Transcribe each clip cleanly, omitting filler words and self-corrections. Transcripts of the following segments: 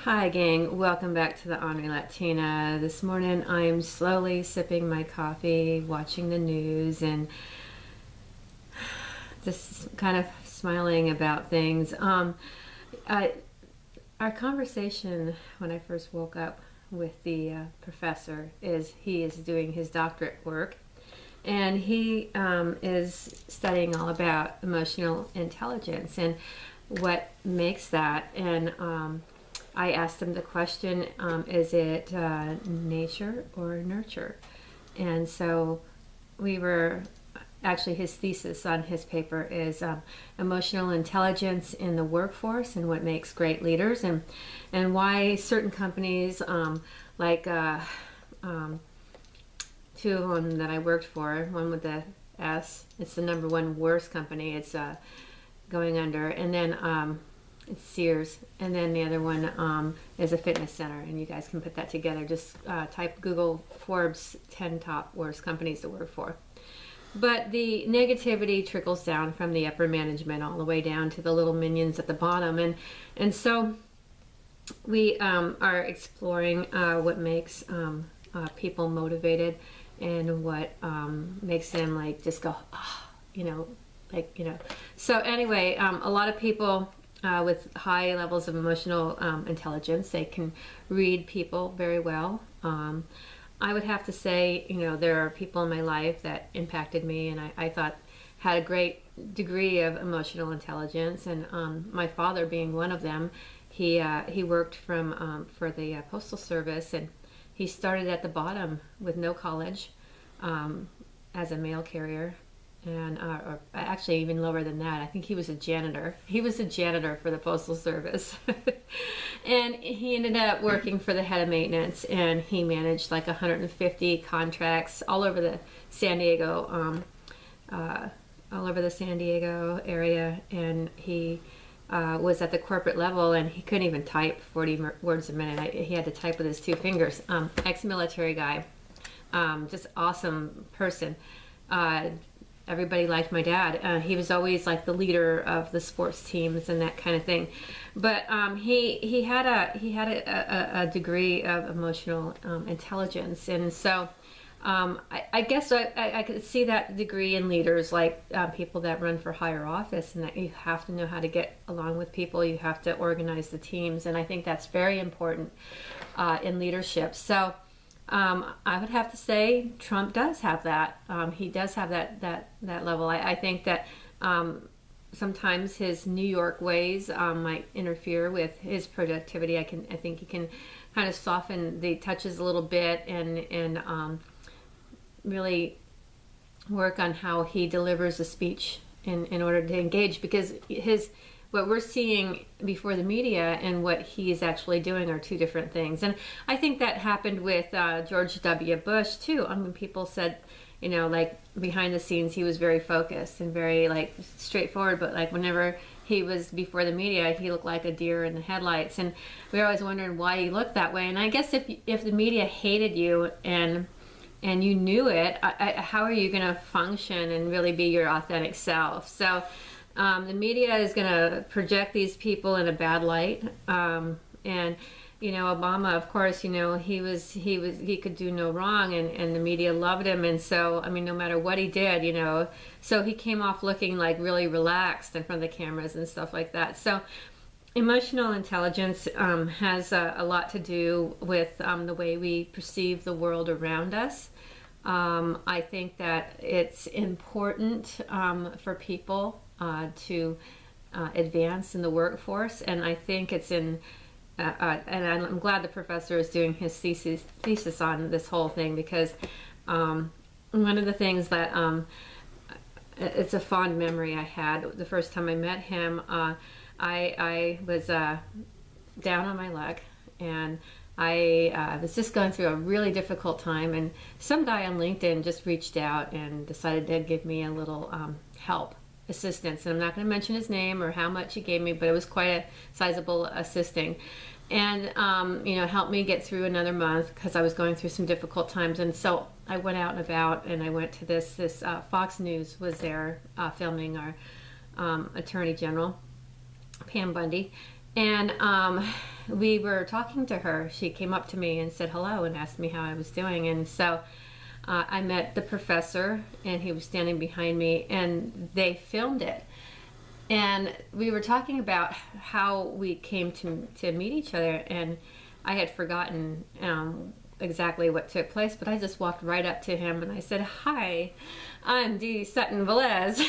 Hi gang, welcome back to the Honoring Latina. This morning I'm slowly sipping my coffee, watching the news, and just kind of smiling about things. I, our conversation when I first woke up with the professor is he is doing his doctorate work, and he is studying all about emotional intelligence and what makes that. And I asked him the question, is it nature or nurture? And so we were, actually his thesis on his paper is emotional intelligence in the workforce and what makes great leaders, and why certain companies, like two of them that I worked for, one with the S, it's the number one worst company, it's going under, and then it's Sears, and then the other one is a fitness center, and you guys can put that together. Just type Google Forbes 10 top worst companies to work for. But the negativity trickles down from the upper management all the way down to the little minions at the bottom, and so we are exploring what makes people motivated and what makes them like just go, oh, So anyway, a lot of people with high levels of emotional intelligence, they can read people very well. I would have to say, there are people in my life that impacted me, and I thought had a great degree of emotional intelligence, and my father being one of them. He worked for the Postal Service, and he started at the bottom with no college as a mail carrier. And or actually even lower than that. I think he was a janitor. He was a janitor for the Postal Service. And he ended up working for the head of maintenance, and he managed like 150 contracts all over the San Diego, area. And he was at the corporate level, and he couldn't even type 40 words a minute. He had to type with his two fingers. Ex-military guy, just awesome person. Everybody liked my dad. He was always like the leader of the sports teams and that kind of thing. But he had a degree of emotional intelligence, and so I guess I could see that degree in leaders, like people that run for higher office, and that you have to know how to get along with people. You have to organize the teams, and I think that's very important in leadership. So. I would have to say Trump does have that. He does have that level. I think that sometimes his New York ways might interfere with his productivity. I think he can kind of soften the touches a little bit and really work on how he delivers a speech in order to engage, because what we're seeing before the media and what he's actually doing are two different things. And I think that happened with George W. Bush too. I mean, people said, like behind the scenes, he was very focused and very like straightforward, but like whenever he was before the media, he looked like a deer in the headlights. And we were always wondering why he looked that way. And I guess if the media hated you and you knew it, how are you going to function and really be your authentic self? So the media is going to project these people in a bad light, and Obama, of course, he could do no wrong, and the media loved him, and so I mean, no matter what he did, so he came off looking like really relaxed in front of the cameras and stuff like that. So emotional intelligence has a lot to do with the way we perceive the world around us. I think that it's important for people to advance in the workforce, and I think it's and I'm glad the professor is doing his thesis on this whole thing, because one of the things that it's a fond memory I had the first time I met him. I was down on my luck, and I was just going through a really difficult time, and some guy on LinkedIn just reached out and decided to give me a little assistance. And I'm not going to mention his name or how much he gave me, but it was quite a sizable assisting, and helped me get through another month, because I was going through some difficult times. And so I went out and about, and I went to this Fox News was there filming our Attorney General Pam Bundy, And we were talking to her. She came up to me and said hello and asked me how I was doing. And so I met the professor, and he was standing behind me, and they filmed it. And we were talking about how we came to meet each other, and I had forgotten exactly what took place, but I just walked right up to him and I said, "Hi, I'm Dee Sutton Velez."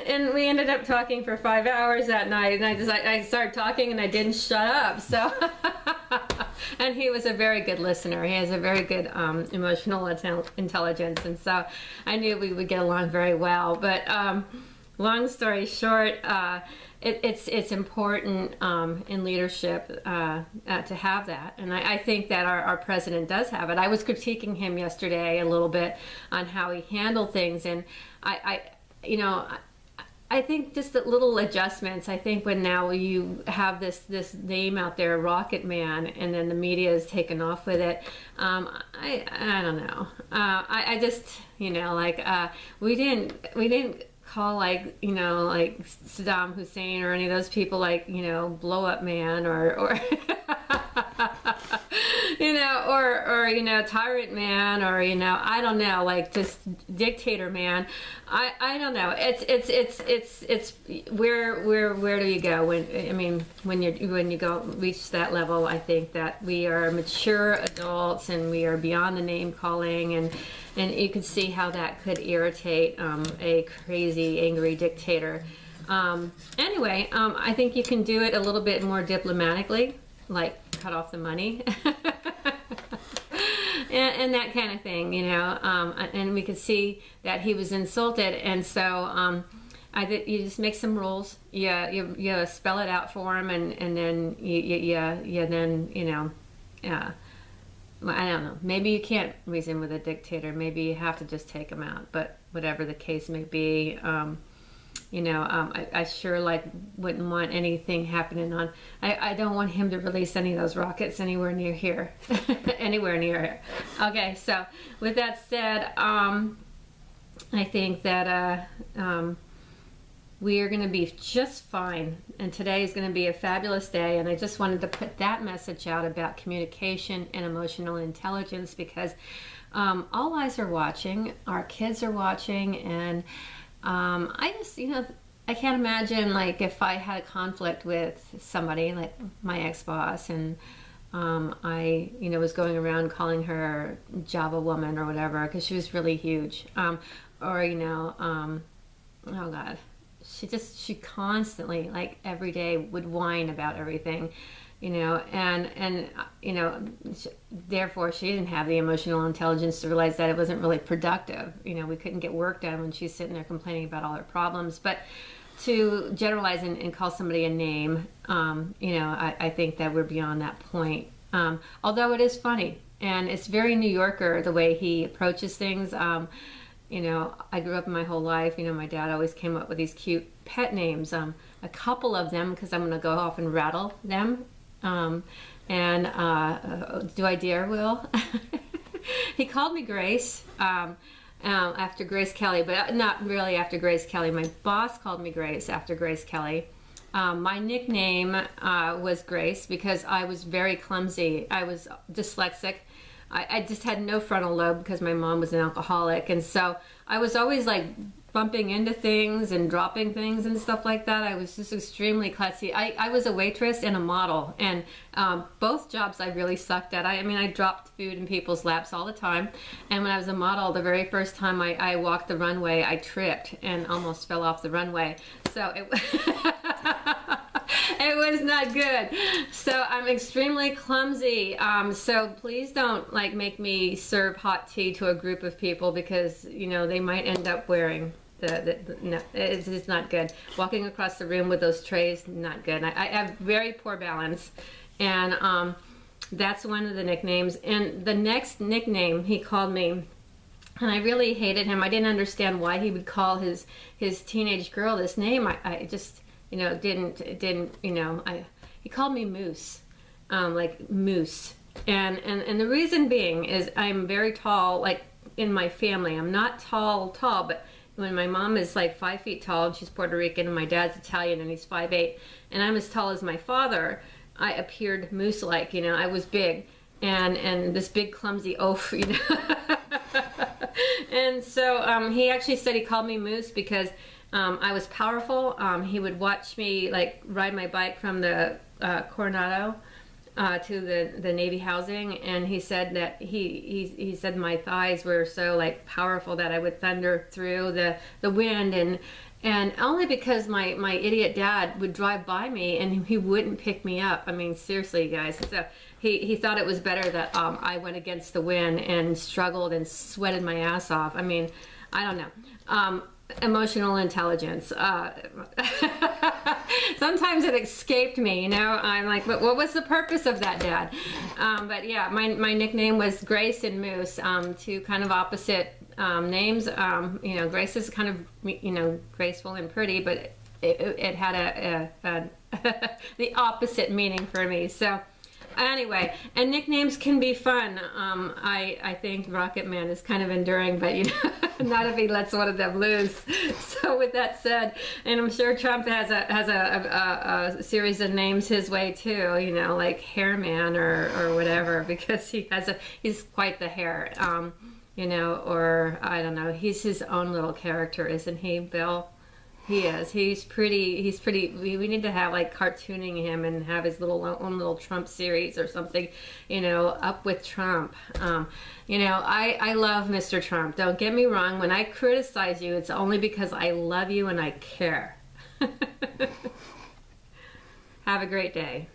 And we ended up talking for 5 hours that night, and I started talking and I didn't shut up. So, and he was a very good listener. He has a very good emotional intelligence, and so I knew we would get along very well. But long story short, it's important in leadership to have that, and I think that our president does have it. I was critiquing him yesterday a little bit on how he handled things, and I think just the little adjustments. I think when now you have this name out there, Rocket Man, and then the media is taken off with it. I don't know. I just we didn't call like Saddam Hussein or any of those people like blow up man or tyrant man, or I don't know, like just dictator man. I don't know. It's where do you go when you go reach that level? I think that we are mature adults and we are beyond the name calling, and you can see how that could irritate a crazy, angry dictator. Anyway, I think you can do it a little bit more diplomatically, like cut off the money. And that kind of thing, and we could see that he was insulted, and so you just make some rules. You spell it out for him, and then you then I don't know. Maybe you can't reason with a dictator. Maybe you have to just take him out. But whatever the case may be, I sure wouldn't want anything happening on. I don't want him to release any of those rockets anywhere near here, anywhere near here. Okay, so with that said, I think that we are going to be just fine, and today is going to be a fabulous day. And I just wanted to put that message out about communication and emotional intelligence, because all eyes are watching, our kids are watching, and I just, I can't imagine if I had a conflict with somebody like my ex-boss, and I was going around calling her Java woman or whatever because she was really huge, oh God, she constantly, every day, would whine about everything, and therefore she didn't have the emotional intelligence to realize that it wasn't really productive. We couldn't get work done when she's sitting there complaining about all her problems. But to generalize and call somebody a name, I think that we're beyond that point. Although it is funny, and it's very New Yorker the way he approaches things. I grew up my whole life, my dad always came up with these cute pet names, a couple of them, because I'm going to go off and rattle them. Do I dare, Will? He called me Grace, after Grace Kelly, but not really after Grace Kelly. My boss called me Grace after Grace Kelly. My nickname was Grace because I was very clumsy. I was dyslexic. I just had no frontal lobe because my mom was an alcoholic, and so I was always bumping into things and dropping things and stuff like that. I was just extremely klutzy. I was a waitress and a model, and both jobs I really sucked at. I dropped food in people's laps all the time, and when I was a model, the very first time I walked the runway, I tripped and almost fell off the runway. So it it was not good. So I'm extremely clumsy. So please don't make me serve hot tea to a group of people, because they might end up wearing no, it's not good. Walking across the room with those trays, not good. I have very poor balance, and that's one of the nicknames. And the next nickname he called me, and I really hated him. I didn't understand why he would call his teenage girl this name. I just didn't he called me Moose, like Moose, and the reason being is I'm very tall, in my family. I'm not tall, but when my mom is like 5 feet tall and she's Puerto Rican and my dad's Italian and he's 5'8", and I'm as tall as my father, I appeared moose-like. You know, I was big and this big clumsy oaf. You know. And so he actually said he called me Moose because I was powerful. He would watch me like ride my bike from the Coronado to the Navy housing, and he said that he said my thighs were so like powerful that I would thunder through the wind, and only because my idiot dad would drive by me and he wouldn't pick me up. I mean, seriously, guys. So he thought it was better that I went against the wind and struggled and sweated my ass off. I mean, I don't know. Emotional intelligence. Sometimes it escaped me, you know. I'm like, but what was the purpose of that, Dad? But yeah, my nickname was Grace and Moose, two kind of opposite names. You know, Grace is kind of, you know, graceful and pretty, but it had the opposite meaning for me. So anyway, and nicknames can be fun. I think Rocket Man is kind of enduring, but you know, not if he lets one of them loose. So with that said, and I'm sure Trump has a series of names his way too. You know, like Hair Man or whatever, because he's quite the hair. You know, or I don't know. He's his own little character, isn't he, Bill? He is. He's pretty. We need to have like cartooning him and have his own little Trump series or something. You know, up with Trump. You know, I love Mr. Trump. Don't get me wrong. When I criticize you, it's only because I love you and I care. Have a great day.